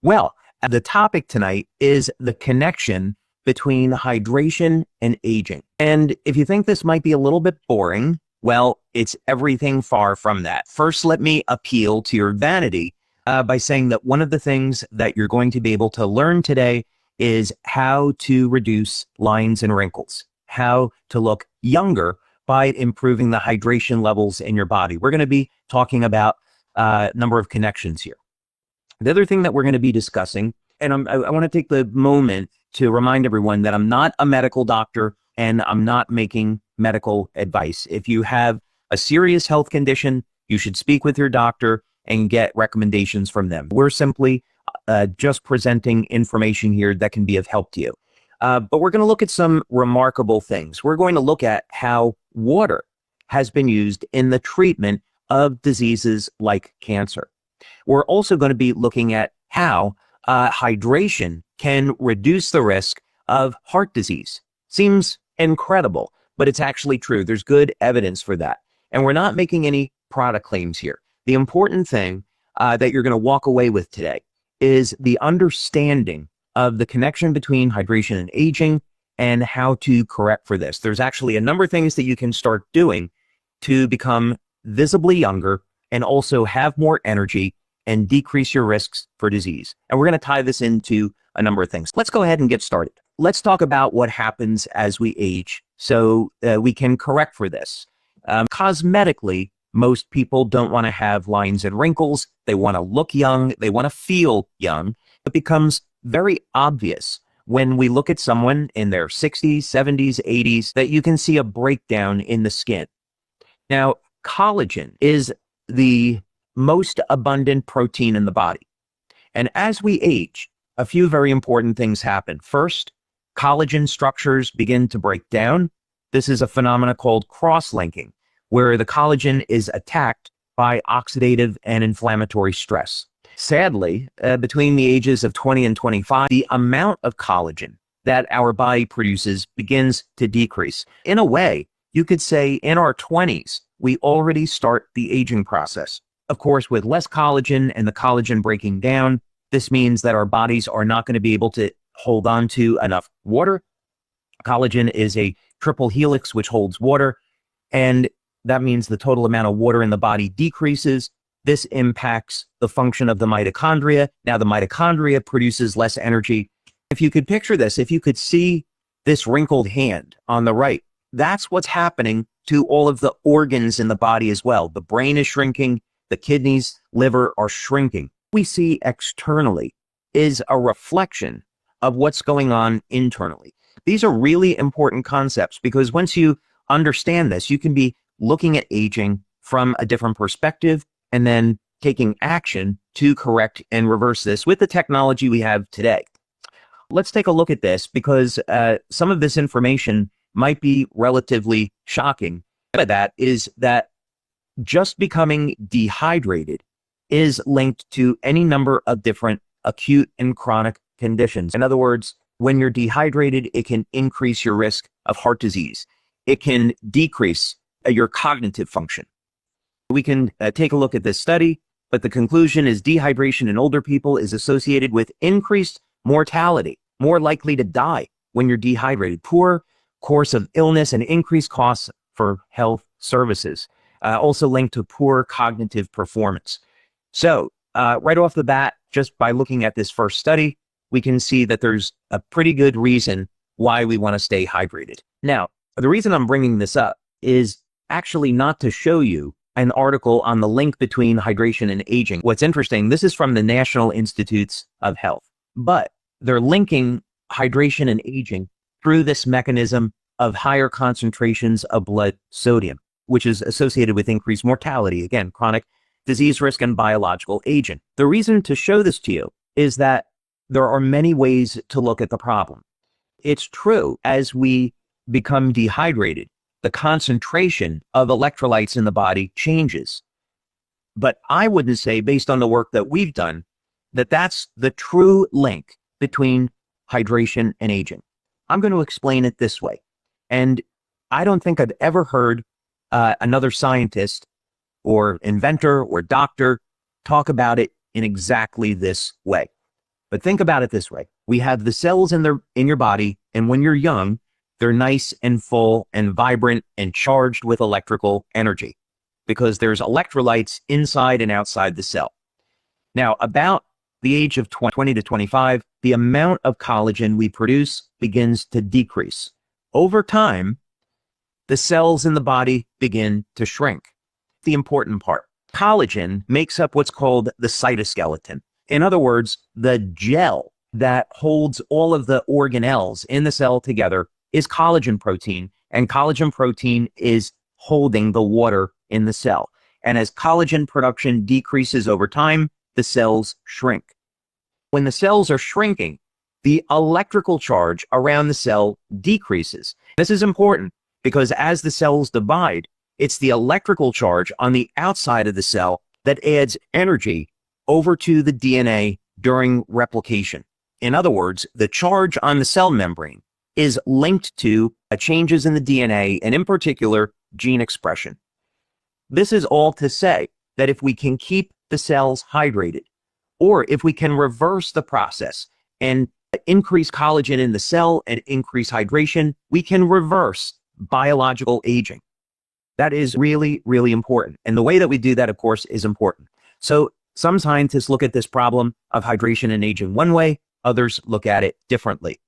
Well, the topic tonight is the connection between hydration and aging. And if you think this might be a little bit boring, well, it's everything far from that. First, let me appeal to your vanity by saying that one of the things that you're going to be able to learn today is how to reduce lines and wrinkles, how to look younger by improving the hydration levels in your body. We're going to be talking about a number of connections here. The other thing that we're going to be discussing, and I want to take the moment to remind everyone that I'm not a medical doctor and I'm not making medical advice. If you have a serious health condition, you should speak with your doctor and get recommendations from them. We're simply just presenting information here that can be of help to you. But we're going to look at some remarkable things. We're going to look at how water has been used in the treatment of diseases like cancer. We're also going to be looking at how hydration can reduce the risk of heart disease. Seems incredible, but it's actually true. There's good evidence for that. And we're not making any product claims here. The important thing that you're going to walk away with today is the understanding of the connection between hydration and aging and how to correct for this. There's actually a number of things that you can start doing to become visibly younger and also have more energy and decrease your risks for disease. And we're going to tie this into a number of things. Let's go ahead and get started. Let's talk about what happens as we age so we can correct for this. Cosmetically, most people don't want to have lines and wrinkles. They want to look young. They want to feel young. It becomes very obvious when we look at someone in their 60s, 70s, 80s, that you can see a breakdown in the skin. Now, collagen is the most abundant protein in the body. And as we age, a few very important things happen. First, collagen structures begin to break down. This is a phenomenon called cross-linking, where the collagen is attacked by oxidative and inflammatory stress. Sadly, between the ages of 20 and 25, the amount of collagen that our body produces begins to decrease. In a way, you could say in our 20s, we already start the aging process. Of course, with less collagen and the collagen breaking down, this means that our bodies are not going to be able to hold on to enough water. Collagen is a triple helix which holds water, and that means the total amount of water in the body decreases. This impacts the function of the mitochondria. Now the mitochondria produces less energy. If you could picture this, if you could see this wrinkled hand on the right, that's what's happening to all of the organs in the body as well. The brain is shrinking, the kidneys, liver are shrinking. What we see externally is a reflection of what's going on internally. These are really important concepts because once you understand this, you can be looking at aging from a different perspective and then taking action to correct and reverse this with the technology we have today. Let's take a look at this because some of this information might be relatively shocking. That is that just becoming dehydrated is linked to any number of different acute and chronic conditions. In other words, when you're dehydrated, it can increase your risk of heart disease. It can decrease your cognitive function. We can take a look at this study, but the conclusion is dehydration in older people is associated with increased mortality, more likely to die when you're dehydrated, poor course of illness, and increased costs for health services, also linked to poor cognitive performance. So right off the bat, just by looking at this first study, we can see that there's a pretty good reason why we want to stay hydrated. Now, the reason I'm bringing this up is actually not to show you an article on the link between hydration and aging. What's interesting, this is from the National Institutes of Health, but they're linking hydration and aging through this mechanism of higher concentrations of blood sodium, which is associated with increased mortality, again, chronic disease risk and biological aging. The reason to show this to you is that there are many ways to look at the problem. It's true, as we become dehydrated, the concentration of electrolytes in the body changes. But I wouldn't say, based on the work that we've done, that that's the true link between hydration and aging. I'm going to explain it this way. And I don't think I've ever heard another scientist or inventor or doctor talk about it in exactly this way. But think about it this way. We have the cells in your body, and when you're young, they're nice and full and vibrant and charged with electrical energy because there's electrolytes inside and outside the cell. Now, about the age of 20 to 25, the amount of collagen we produce begins to decrease. Over time, the cells in the body begin to shrink. The important part, collagen makes up what's called the cytoskeleton. In other words, the gel that holds all of the organelles in the cell together is collagen protein, and collagen protein is holding the water in the cell. And as collagen production decreases over time, the cells shrink. When the cells are shrinking, the electrical charge around the cell decreases. This is important because as the cells divide, it's the electrical charge on the outside of the cell that adds energy over to the DNA during replication. In other words, the charge on the cell membrane is linked to changes in the DNA and in particular, gene expression. This is all to say that if we can keep the cells hydrated, or if we can reverse the process and increase collagen in the cell and increase hydration, we can reverse biological aging. That is really, really important. And the way that we do that, of course, is important. So some scientists look at this problem of hydration and aging one way, others look at it differently.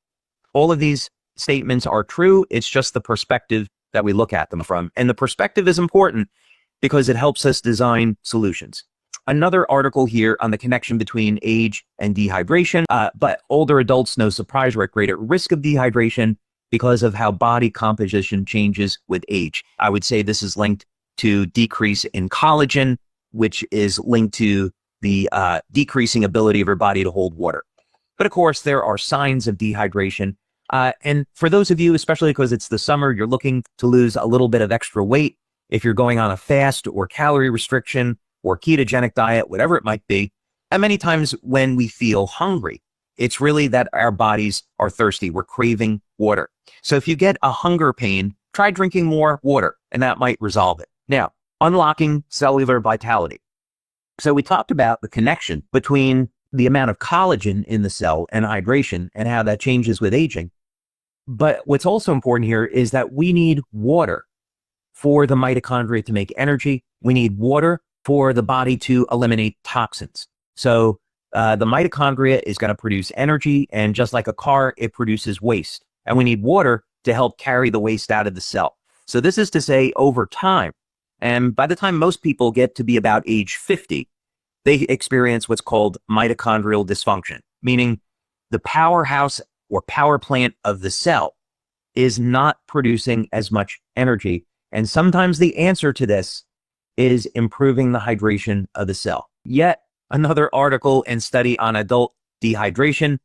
All of these statements are true. It's just the perspective that we look at them from. And the perspective is important because it helps us design solutions. Another article here on the connection between age and dehydration, but older adults, no surprise, are at greater risk of dehydration because of how body composition changes with age. I would say this is linked to decrease in collagen, which is linked to the decreasing ability of your body to hold water. But of course, there are signs of dehydration. And for those of you, especially because it's the summer, you're looking to lose a little bit of extra weight. If you're going on a fast or calorie restriction or ketogenic diet, whatever it might be, and many times when we feel hungry, it's really that our bodies are thirsty. We're craving water. So if you get a hunger pain, try drinking more water, and that might resolve it. Now, unlocking cellular vitality. So we talked about the connection between the amount of collagen in the cell and hydration and how that changes with aging. But what's also important here is that we need water for the mitochondria to make energy. We need water for the body to eliminate toxins. So the mitochondria is going to produce energy, and just like a car, it produces waste. And we need water to help carry the waste out of the cell. So this is to say over time, and by the time most people get to be about age 50, they experience what's called mitochondrial dysfunction, meaning the powerhouse or power plant of the cell is not producing as much energy. And sometimes the answer to this is improving the hydration of the cell. Yet another article and study on adult dehydration.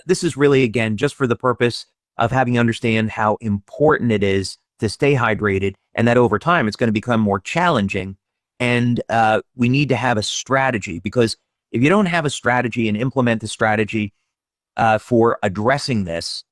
This is really, again, just for the purpose of having you understand how important it is to stay hydrated, and that over time it's going to become more challenging. And we need to have a strategy, because if you don't have a strategy and implement the strategy for addressing this,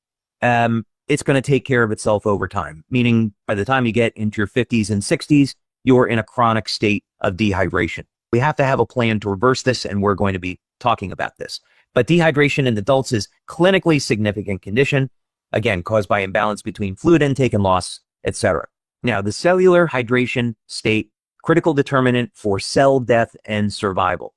it's going to take care of itself over time. Meaning by the time you get into your 50s and 60s, you're in a chronic state of dehydration. We have to have a plan to reverse this, and we're going to be talking about this. But dehydration in adults is clinically significant condition, again, caused by imbalance between fluid intake and loss, etc. Now, the cellular hydration state, critical determinant for cell death and survival.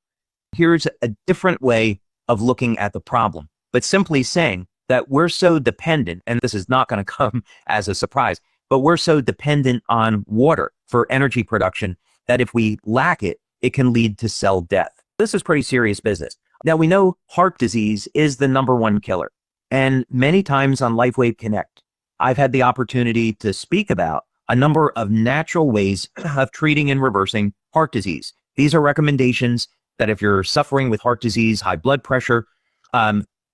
Here's a different way of looking at the problem, but simply saying that we're so dependent, and this is not going to come as a surprise, but we're so dependent on water for energy production that if we lack it, it can lead to cell death. This is pretty serious business. Now, we know heart disease is the #1 killer. And many times on LifeWave Connect, I've had the opportunity to speak about a number of natural ways of treating and reversing heart disease. These are recommendations that if you're suffering with heart disease, high blood pressure,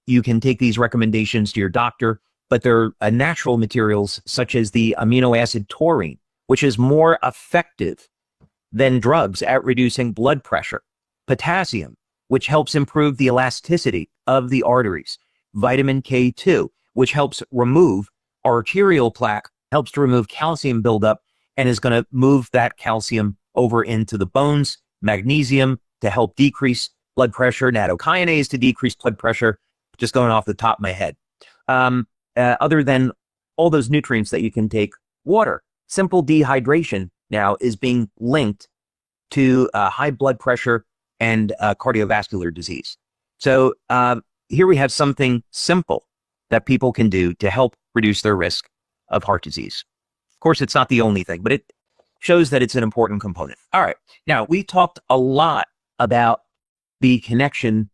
you can take these recommendations to your doctor, but they're natural materials such as the amino acid taurine, which is more effective than drugs at reducing blood pressure. Potassium, which helps improve the elasticity of the arteries. Vitamin K2, which helps remove arterial plaque, helps to remove calcium buildup, and is going to move that calcium over into the bones. Magnesium to help decrease blood pressure, nattokinase to decrease blood pressure, just going off the top of my head. Other than all those nutrients that you can take, water. Simple dehydration now is being linked to high blood pressure and cardiovascular disease. So here we have something simple that people can do to help reduce their risk of heart disease. Of course, it's not the only thing, but it shows that it's an important component. All right. Now, we talked a lot about the connection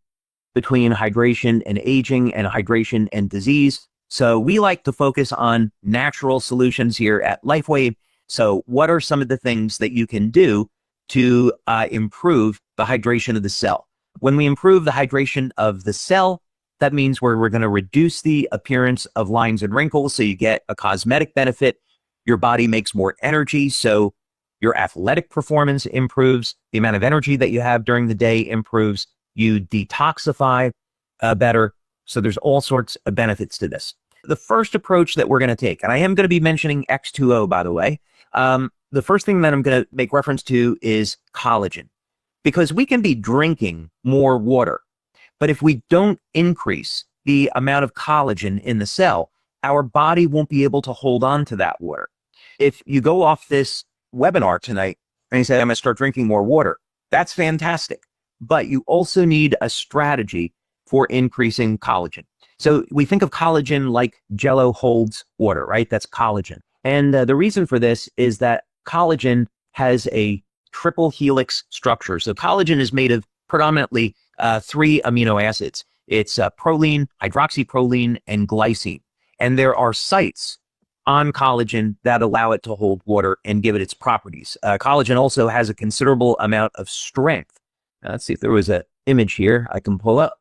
between hydration and aging and hydration and disease. So we like to focus on natural solutions here at LifeWave. So what are some of the things that you can do to improve the hydration of the cell? When we improve the hydration of the cell, that means we're going to reduce the appearance of lines and wrinkles. So you get a cosmetic benefit. Your body makes more energy. So your athletic performance improves. The amount of energy that you have during the day improves. You detoxify better. So there's all sorts of benefits to this. The first approach that we're going to take, and I am going to be mentioning X2O, by the way. The first thing that I'm going to make reference to is collagen, because we can be drinking more water, but if we don't increase the amount of collagen in the cell, our body won't be able to hold on to that water. If you go off this webinar tonight and you say, I'm going to start drinking more water, that's fantastic. But you also need a strategy for increasing collagen. So we think of collagen like Jell-O holds water, right? That's collagen. And the reason for this is that collagen has a triple helix structure. So collagen is made of predominantly 3 amino acids. It's proline, hydroxyproline, and glycine. And there are sites on collagen that allow it to hold water and give it its properties. Collagen also has a considerable amount of strength. Let's see if there was an image here I can pull up.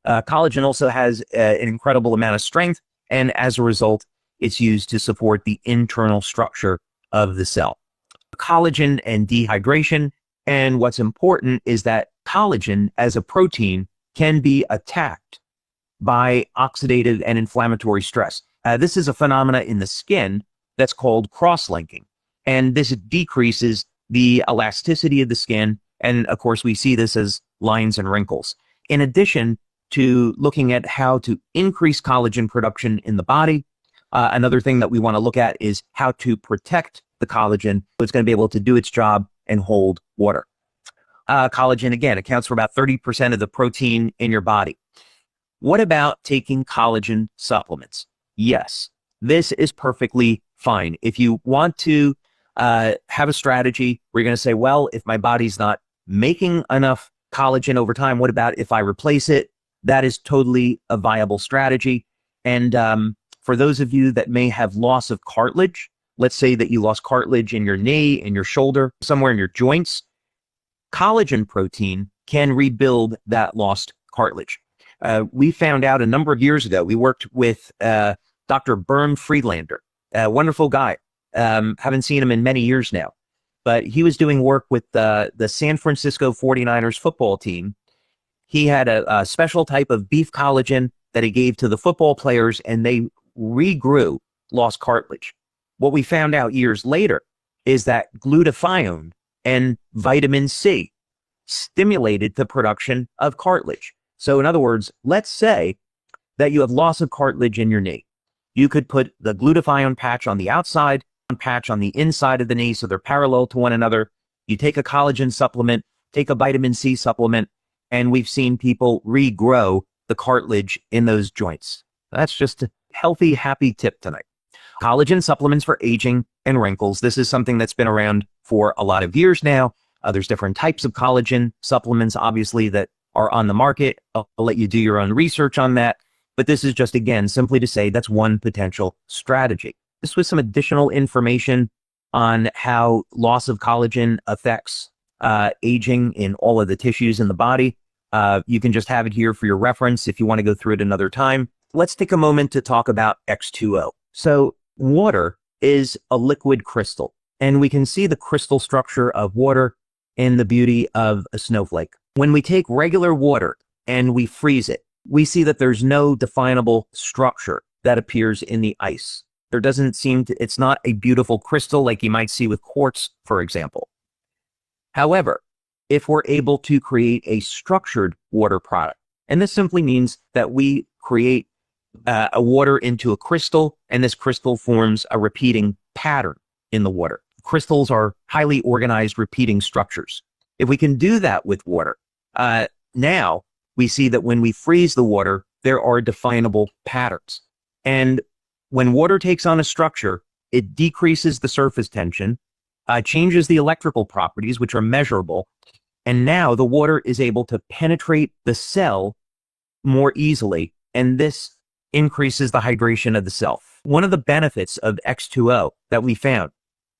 Collagen also has an incredible amount of strength, and as a result, it's used to support the internal structure of the cell. Collagen and dehydration, and what's important is that collagen as a protein can be attacked by oxidative and inflammatory stress. This is a phenomena in the skin that's called cross-linking, and this decreases the elasticity of the skin, and of course we see this as lines and wrinkles. In addition to looking at how to increase collagen production in the body, another thing that we want to look at is how to protect the collagen so it's going to be able to do its job and hold water. Collagen, again, accounts for about 30% of the protein in your body. What about taking collagen supplements? Yes, this is perfectly fine. If you want to have a strategy where you're going to say, well, if my body's not making enough collagen over time, what about if I replace it? That is totally a viable strategy. And for those of you that may have loss of cartilage, let's say that you lost cartilage in your knee, in your shoulder, somewhere in your joints, collagen protein can rebuild that lost cartilage. We found out a number of years ago, we worked with Dr. Bernd Friedlander, a wonderful guy. Haven't seen him in many years now, but he was doing work with the San Francisco 49ers football team. He had a special type of beef collagen that he gave to the football players, and they regrew lost cartilage. What we found out years later is that glutathione and vitamin C stimulated the production of cartilage. So in other words, let's say that you have loss of cartilage in your knee. You could put the glutathione patch on the outside, one patch on the inside of the knee, so they're parallel to one another. You take a collagen supplement, take a vitamin C supplement, and we've seen people regrow the cartilage in those joints. That's just a healthy, happy tip tonight. Collagen supplements for aging and wrinkles. This is something that's been around for a lot of years now. There's different types of collagen supplements, obviously, that are on the market. I'll let you do your own research on that. But this is just, again, simply to say that's one potential strategy. This was some additional information on how loss of collagen affects aging in all of the tissues in the body. You can just have it here for your reference if you want to go through it another time. Let's take a moment to talk about X2O. So water is a liquid crystal, and we can see the crystal structure of water in the beauty of a snowflake. When we take regular water and we freeze it, we see that there's no definable structure that appears in the ice. There doesn't seem to, it's not a beautiful crystal like you might see with quartz, for example. However, if we're able to create a structured water product. And this simply means that we create a water into a crystal, and this crystal forms a repeating pattern in the water. Crystals are highly organized repeating structures. If we can do that with water, now we see that when we freeze the water, there are definable patterns. And when water takes on a structure, it decreases the surface tension, changes the electrical properties, which are measurable, and now the water is able to penetrate the cell more easily, and this increases the hydration of the cell. One of the benefits of X2O that we found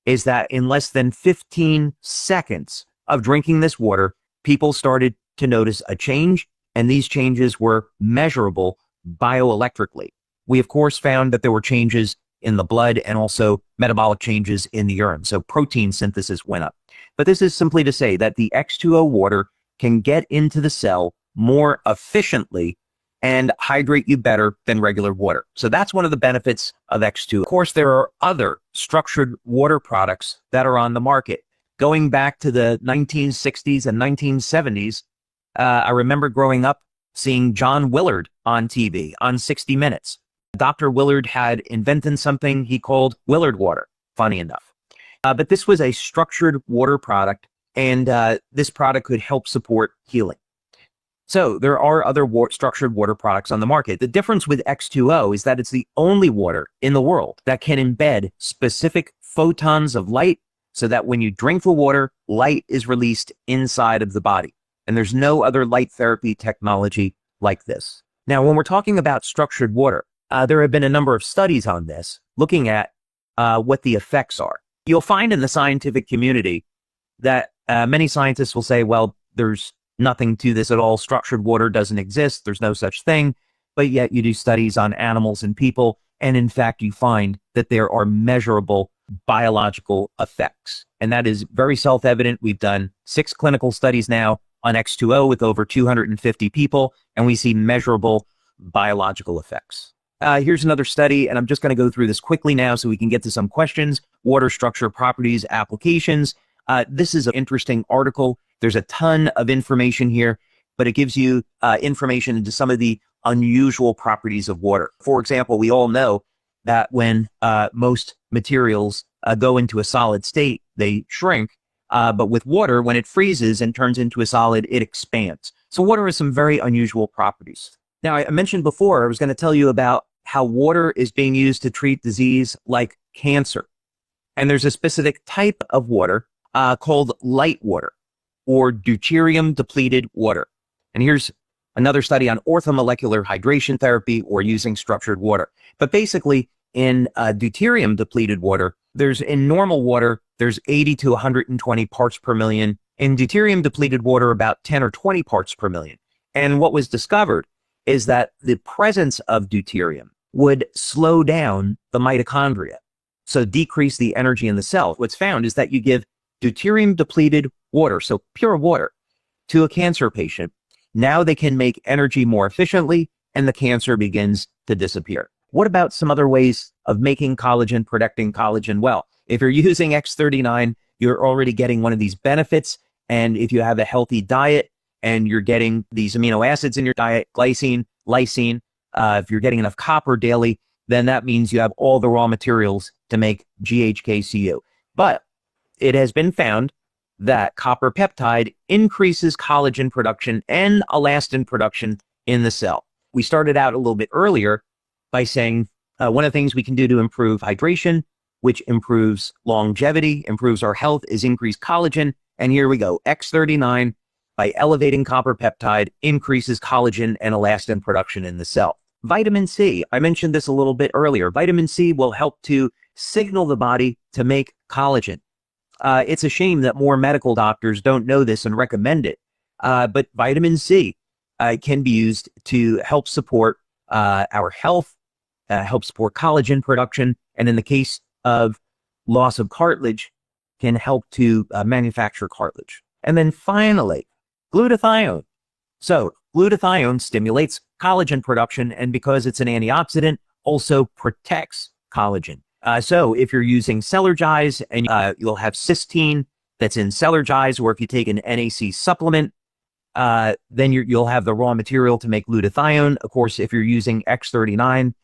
is that in less than 15 seconds of drinking this water, people started to notice a change, and these changes were measurable bioelectrically. We, of course, found that there were changes in the blood and also metabolic changes in the urine. So protein synthesis went up. But this is simply to say that the X2O water can get into the cell more efficiently and hydrate you better than regular water. So that's one of the benefits of X2O. Of course, there are other structured water products that are on the market. Going back to the 1960s and 1970s, I remember growing up seeing John Willard on TV on 60 Minutes. Dr. Willard had invented something he called Willard water, funny enough. But this was a structured water product, and this product could help support healing. So there are other structured water products on the market. The difference with X2O is that it's the only water in the world that can embed specific photons of light so that when you drink the water, light is released inside of the body. And there's no other light therapy technology like this. Now, when we're talking about structured water, there have been a number of studies on this looking at what the effects are. You'll find in the scientific community that many scientists will say, well, there's nothing to this at all. Structured water doesn't exist. There's no such thing. But yet you do studies on animals and people. And in fact, you find that there are measurable biological effects. And that is very self-evident. We've done 6 clinical studies now on X2O with over 250 people, and we see measurable biological effects. Here's another study, and I'm just going to go through this quickly now so we can get to some questions. Water structure properties applications. This is an interesting article. There's a ton of information here, but it gives you information into some of the unusual properties of water. For example, we all know that when most materials go into a solid state, they shrink. But with water, when it freezes and turns into a solid, it expands. So water has some very unusual properties. Now, I mentioned before, I was going to tell you about how water is being used to treat disease like cancer. And there's a specific type of water called light water or deuterium-depleted water. And here's another study on orthomolecular hydration therapy or using structured water. But basically, in deuterium-depleted water, in normal water, there's 80 to 120 parts per million. In deuterium-depleted water, about 10 or 20 parts per million. And what was discovered is that the presence of deuterium would slow down the mitochondria, so decrease the energy in the cell. What's found is that you give deuterium-depleted water, so pure water, to a cancer patient. Now they can make energy more efficiently, and the cancer begins to disappear. What about some other ways of making collagen, protecting collagen? Well, if you're using X39, you're already getting one of these benefits. And if you have a healthy diet and you're getting these amino acids in your diet, glycine, lysine, if you're getting enough copper daily, then that means you have all the raw materials to make GHKCU. But it has been found that copper peptide increases collagen production and elastin production in the cell. We started out a little bit earlier by saying one of the things we can do to improve hydration, which improves longevity, improves our health, is increase collagen. And here we go. X39, by elevating copper peptide, increases collagen and elastin production in the cell. Vitamin C, I mentioned this a little bit earlier. Vitamin C will help to signal the body to make collagen. It's a shame that more medical doctors don't know this and recommend it. But vitamin C can be used to help support our health, help support collagen production, and in the case of loss of cartilage, can help to manufacture cartilage. And then finally, glutathione. So glutathione stimulates collagen production, and because it's an antioxidant, also protects collagen. So if you're using Celergize and you'll have cysteine that's in Celergize, or if you take an NAC supplement, then you'll have the raw material to make glutathione. Of course, if you're using X39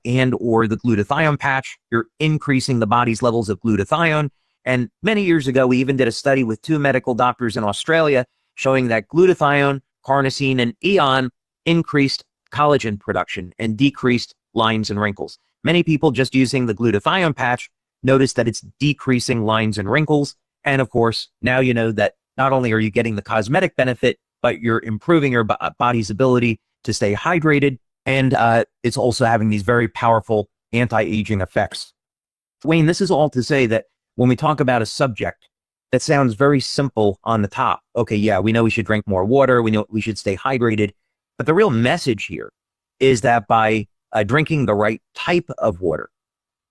and or the glutathione patch, you're increasing the body's levels of glutathione. And many years ago, we even did a study with 2 medical doctors in Australia showing that glutathione, carnosine, and eon increased collagen production and decreased lines and wrinkles. Many people just using the glutathione patch notice that it's decreasing lines and wrinkles. And of course, now you know that not only are you getting the cosmetic benefit, but you're improving your body's ability to stay hydrated. And it's also having these very powerful anti-aging effects. Wayne, this is all to say that when we talk about a subject that sounds very simple on the top, okay, yeah, we know we should drink more water. We know we should stay hydrated. But the real message here is that by drinking the right type of water,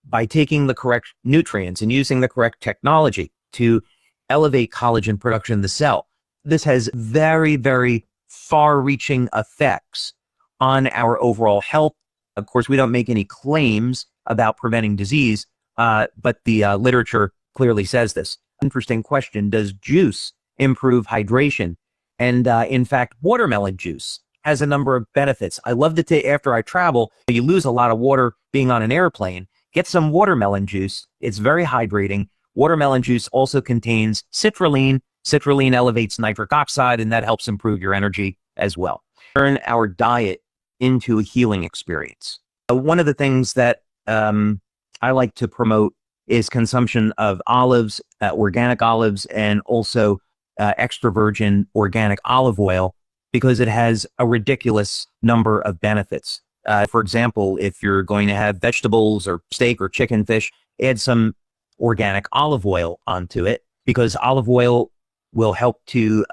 by taking the correct nutrients and using the correct technology to elevate collagen production in the cell, this has very, very far-reaching effects on our overall health. Of course, we don't make any claims about preventing disease, but the literature clearly says this. Interesting question. Does juice improve hydration? And in fact, watermelon juice has a number of benefits. I love to take, after I travel, you lose a lot of water being on an airplane, get some watermelon juice. It's very hydrating. Watermelon juice also contains citrulline. Citrulline elevates nitric oxide, and that helps improve your energy as well. Turn our diet into a healing experience. One of the things that I like to promote is consumption of olives, organic olives, and also extra virgin organic olive oil, because it has a ridiculous number of benefits. For example, if you're going to have vegetables or steak or chicken, fish, add some organic olive oil onto it, because olive oil will help to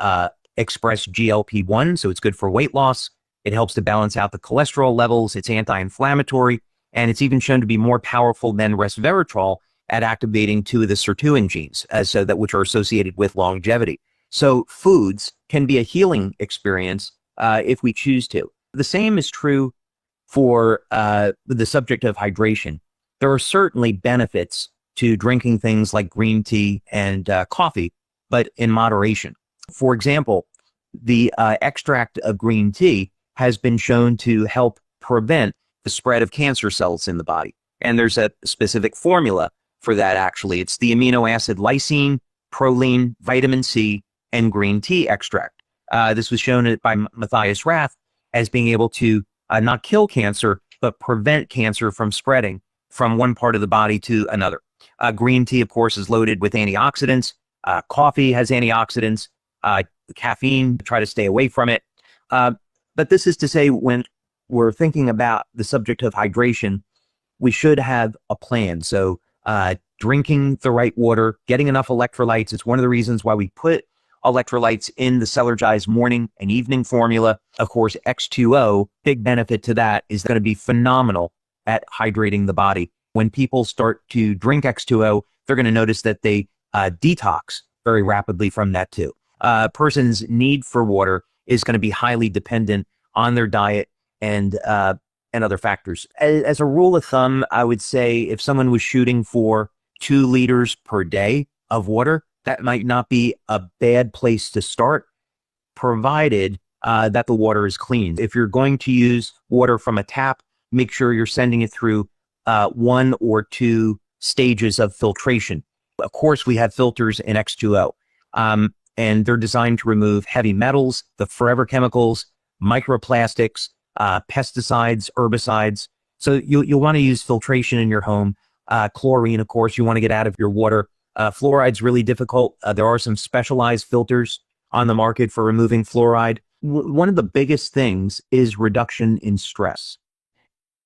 express GLP-1, so it's good for weight loss. It helps to balance out the cholesterol levels. It's anti-inflammatory, and it's even shown to be more powerful than resveratrol at activating 2 of the sirtuin genes, which are associated with longevity. So foods can be a healing experience if we choose to. The same is true for the subject of hydration. There are certainly benefits to drinking things like green tea and coffee, but in moderation. For example, the extract of green tea has been shown to help prevent the spread of cancer cells in the body. And there's a specific formula for that, actually. It's the amino acid lysine, proline, vitamin C, and green tea extract. This was shown by Matthias Rath as being able to not kill cancer, but prevent cancer from spreading from one part of the body to another. Green tea, of course, is loaded with antioxidants. Coffee has antioxidants. Caffeine, try to stay away from it. But this is to say, when we're thinking about the subject of hydration, we should have a plan. So drinking the right water, getting enough electrolytes. It's one of the reasons why we put electrolytes in the Celergize morning and evening formula. Of course, X2O, big benefit to that, is going to be phenomenal at hydrating the body. When people start to drink X2O, they're going to notice that they detox very rapidly from that too. A person's need for water is going to be highly dependent on their diet and other factors. As a rule of thumb, I would say if someone was shooting for 2 liters per day of water, that might not be a bad place to start, provided that the water is clean. If you're going to use water from a tap, make sure you're sending it through 1 or 2 stages of filtration. Of course, we have filters in X2O, and they're designed to remove heavy metals, the forever chemicals, microplastics, pesticides, herbicides. So you'll want to use filtration in your home. Chlorine, of course, you want to get out of your water. Fluoride's really difficult. There are some specialized filters on the market for removing fluoride. One of the biggest things is reduction in stress.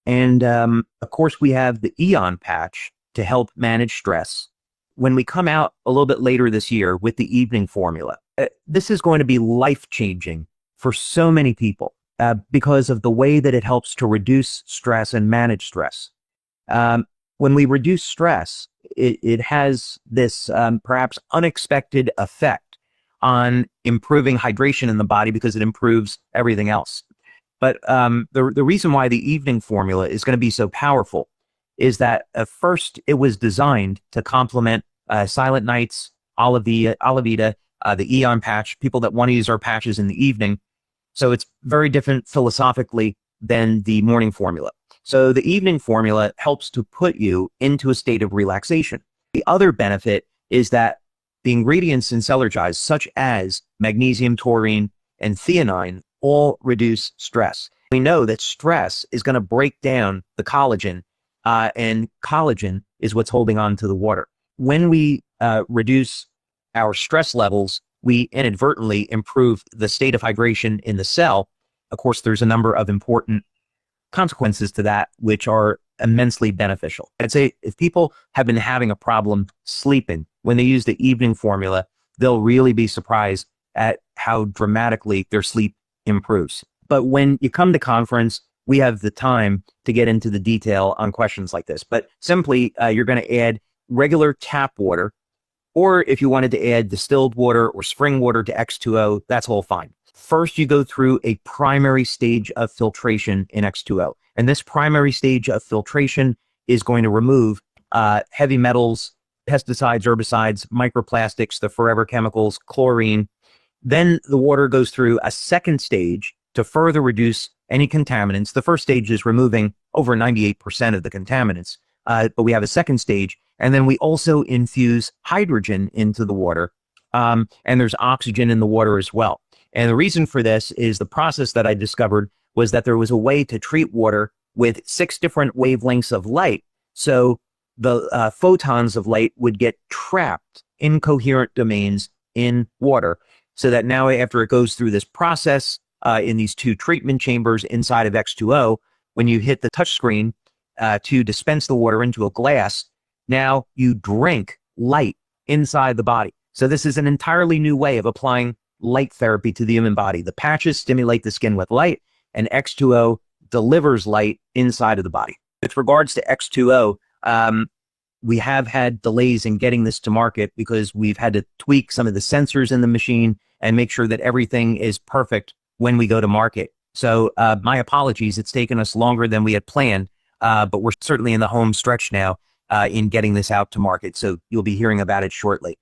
And of course, we have the Eon patch to help manage stress. When we come out a little bit later this year with the evening formula, this is going to be life-changing for so many people because of the way that it helps to reduce stress and manage stress. When we reduce stress, it has this perhaps unexpected effect on improving hydration in the body because it improves everything else. But the reason why the evening formula is going to be so powerful is that first it was designed to complement Silent Nights, Olivita, the Eon patch, people that want to use our patches in the evening. So it's very different philosophically than the morning formula. So the evening formula helps to put you into a state of relaxation. The other benefit is that the ingredients in Celergize, such as magnesium, taurine, and theanine, all reduce stress. We know that stress is going to break down the collagen, and collagen is what's holding on to the water. When we reduce our stress levels, we inadvertently improve the state of hydration in the cell. Of course, there's a number of important consequences to that, which are immensely beneficial. I'd say if people have been having a problem sleeping, when they use the evening formula, they'll really be surprised at how dramatically their sleep improves. But when you come to conference, we have the time to get into the detail on questions like this. But simply, you're going to add regular tap water, or if you wanted to add distilled water or spring water to X2O, that's all fine. First, you go through a primary stage of filtration in X2O. And this primary stage of filtration is going to remove heavy metals, pesticides, herbicides, microplastics, the forever chemicals, chlorine. Then the water goes through a second stage to further reduce any contaminants. The first stage is removing over 98% of the contaminants, but we have a second stage. And then we also infuse hydrogen into the water, and there's oxygen in the water as well. And the reason for this is the process that I discovered was that there was a way to treat water with 6 different wavelengths of light. So the photons of light would get trapped in coherent domains in water, so that now after it goes through this process in these 2 treatment chambers inside of X2O, when you hit the touch screen to dispense the water into a glass, now you drink light inside the body. So this is an entirely new way of applying light therapy to the human body. The patches stimulate the skin with light, and X2O delivers light inside of the body. With regards to X2O, we have had delays in getting this to market because we've had to tweak some of the sensors in the machine and make sure that everything is perfect when we go to market. So my apologies, it's taken us longer than we had planned, but we're certainly in the home stretch now in getting this out to market. So you'll be hearing about it shortly.